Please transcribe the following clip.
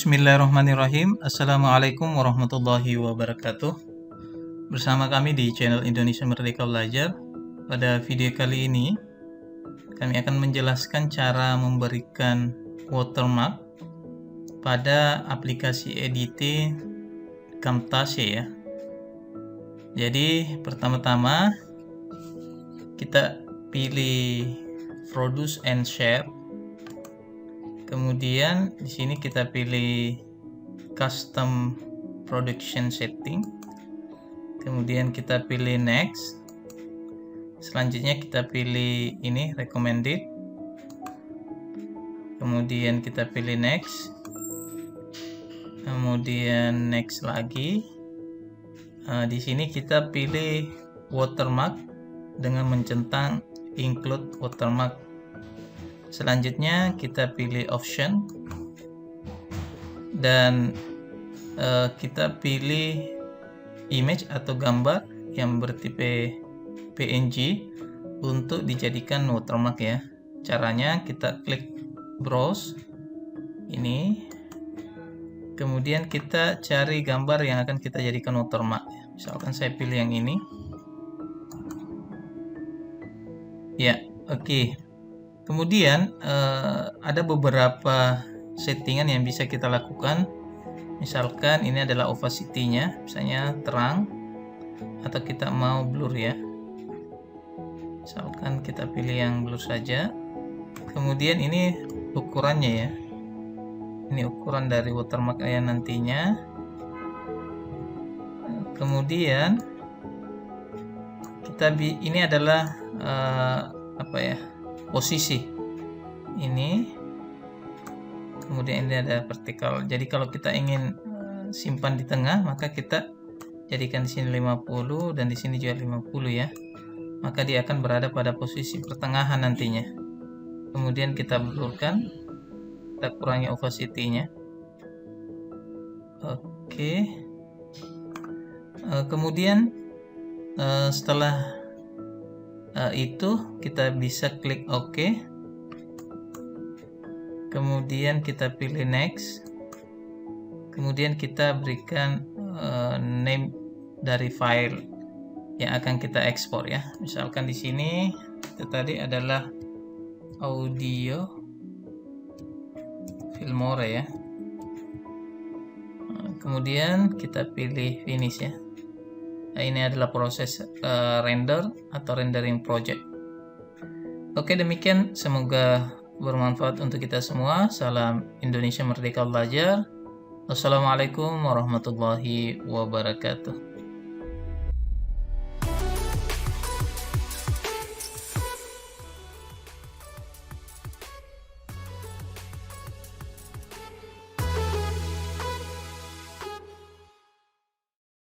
Bismillahirrahmanirrahim. Assalamualaikum warahmatullahi wabarakatuh. Bersama kami di channel Indonesia Merdeka Belajar. Pada video kali ini, kami akan menjelaskan cara memberikan watermark pada aplikasi edit Camtasia ya. Jadi pertama-tama kita pilih Produce and Share. Kemudian di sini kita pilih Custom Production Setting. Kemudian kita pilih Next. Selanjutnya kita pilih ini Recommended. Kemudian kita pilih Next. Kemudian Next lagi. Di sini kita pilih watermark dengan mencentang Include Watermark. Selanjutnya kita pilih option dan kita pilih image atau gambar yang bertipe PNG untuk dijadikan watermark ya. Caranya kita klik browse ini, kemudian kita cari gambar yang akan kita jadikan watermark. Misalkan saya pilih yang ini ya. Oke. Kemudian ada beberapa settingan yang bisa kita lakukan. Misalkan ini adalah opacity-nya, misalnya terang, atau kita mau blur ya. Misalkan kita pilih yang blur saja. Kemudian ini ukurannya ya. Ini ukuran dari watermark yang nantinya. Kemudian ini adalah posisi ini, kemudian ini ada vertikal. Jadi kalau kita ingin simpan di tengah, maka kita jadikan di sini 50 dan di sini juga 50 ya. Maka dia akan berada pada posisi pertengahan nantinya. Kemudian kita blurkan, kita kurangi opacity-nya. Oke. Kemudian setelah itu kita bisa klik OK, kemudian kita pilih next, kemudian kita berikan name dari file yang akan kita ekspor ya. Misalkan di sini itu tadi adalah audio Filmora ya. Kemudian kita pilih finish ya. Nah, ini adalah proses render atau rendering project. Oke, demikian, semoga bermanfaat untuk kita semua. Salam Indonesia Merdeka Belajar. Wassalamualaikum warahmatullahi wabarakatuh.